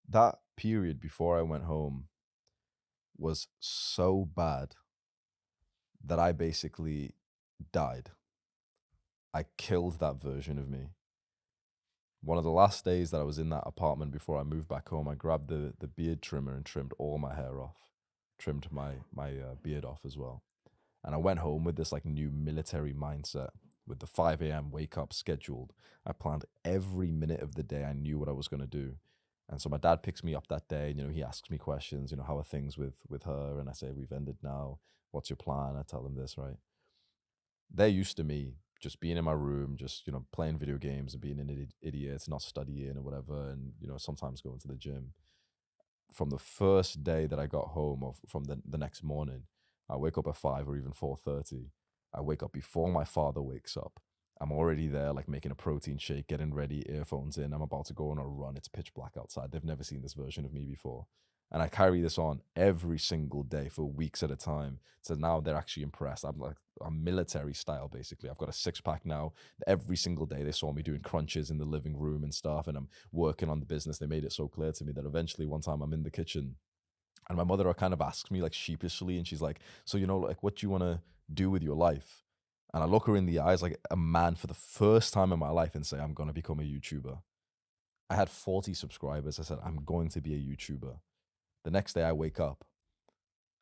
that period before I went home was so bad that I basically died. I killed that version of me. One of the last days that I was in that apartment before I moved back home, I grabbed the beard trimmer and trimmed all my hair off, trimmed my beard off as well. And I went home with this like new military mindset with the 5 a.m. wake up scheduled. I planned every minute of the day. I knew what I was going to do. And so my dad picks me up that day, and, he asks me questions, how are things with her? And I say, we've ended now. What's your plan? I tell him this, right? They're used to me just being in my room, just, playing video games and being an idiot, not studying or whatever. And, sometimes going to the gym. From the first day that I got home, or from the next morning, I wake up at 5 or even 4:30. I wake up before my father wakes up. I'm already there, like making a protein shake, getting ready, earphones in. I'm about to go on a run. It's pitch black outside. They've never seen this version of me before. And I carry this on every single day for weeks at a time. So now they're actually impressed. I'm military style, basically. I've got a six pack now. Every single day they saw me doing crunches in the living room and stuff. And I'm working on the business. They made it so clear to me that eventually one time I'm in the kitchen and my mother kind of asks me like sheepishly, and she's like, so, like, what do you want to do with your life? And I look her in the eyes like a man for the first time in my life and say, I'm going to become a YouTuber. I had 40 subscribers. I said, I'm going to be a YouTuber. The next day I wake up,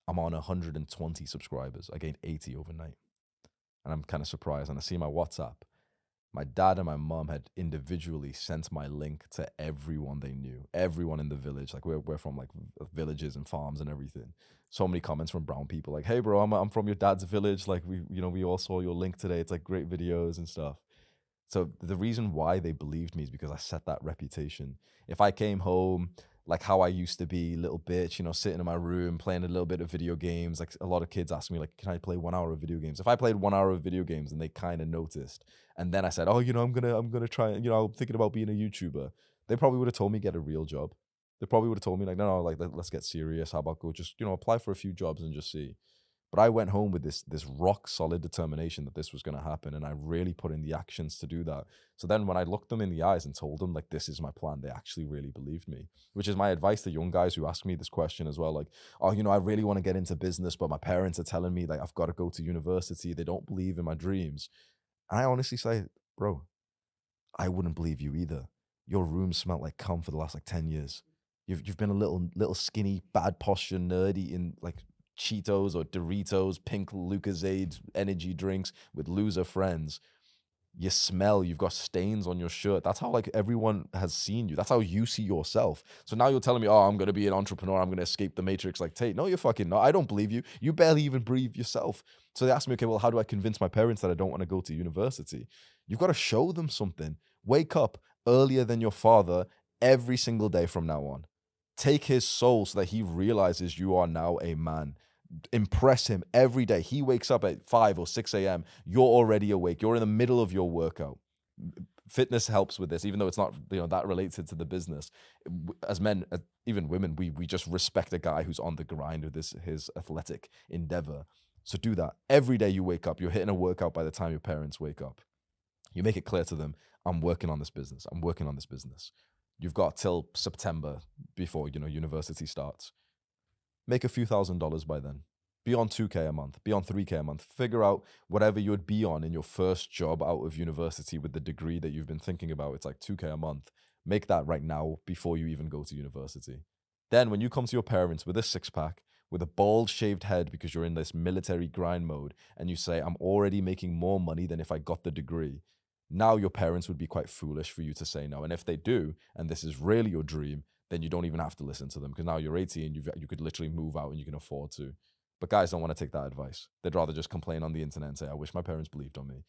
I'm on 120 subscribers. I gained 80 overnight. And I'm kind of surprised. And I see my WhatsApp. My dad and my mom had individually sent my link to everyone they knew, everyone in the village. Like we're from like villages and farms and everything. So many comments from brown people like, "Hey, bro, I'm from your dad's village. Like we all saw your link today. It's like great videos and stuff." So the reason why they believed me is because I set that reputation. If I came home like how I used to be, little bitch, sitting in my room playing a little bit of video games, like a lot of kids ask me, like, can I play 1 hour of video games? If I played 1 hour of video games and they kind of noticed, and then I said, oh, I'm gonna try, I'm thinking about being a YouTuber, they probably would have told me get a real job. They probably would have told me like, no, like let's get serious. How about go just apply for a few jobs and just see. But I went home with this rock solid determination that this was going to happen, and I really put in the actions to do that. So then, when I looked them in the eyes and told them like this is my plan, they actually really believed me. Which is my advice to young guys who ask me this question as well, like, oh, I really want to get into business, but my parents are telling me like I've got to go to university. They don't believe in my dreams, and I honestly say, bro, I wouldn't believe you either. Your room smelled like cum for the last like 10 years. You've been a little skinny, bad posture nerd eating like Cheetos or Doritos, pink Lucozade energy drinks with loser friends. You smell, you've got stains on your shirt. That's how like everyone has seen you. That's how you see yourself. So now you're telling me, oh, I'm gonna be an entrepreneur, I'm gonna escape the matrix like Tate. No, you're fucking not. I don't believe you. You barely even breathe yourself. So they asked me, okay, well, how do I convince my parents that I don't want to go to university? You've got to show them something. Wake up earlier than your father every single day from now on. Take his soul so that he realizes you are now a man. Impress him every day. He wakes up at 5 or 6 a.m. You're already awake. You're in the middle of your workout. Fitness helps with this, even though it's not that related to the business. As men, even women, we just respect a guy who's on the grind with his athletic endeavor. So do that every day. You wake up. You're hitting a workout by the time your parents wake up. You make it clear to them, I'm working on this business. I'm working on this business. You've got till September before university starts. Make a few $1,000s by then. Be on 2K a month, be on 3K a month. Figure out whatever you would be on in your first job out of university with the degree that you've been thinking about. It's like 2K a month. Make that right now before you even go to university. Then when you come to your parents with a six pack, with a bald shaved head because you're in this military grind mode, and you say, I'm already making more money than if I got the degree. Now your parents would be quite foolish for you to say no. And if they do, and this is really your dream, then you don't even have to listen to them because now you're 18, you could literally move out and you can afford to. But guys don't want to take that advice. They'd rather just complain on the internet and say, I wish my parents believed on me.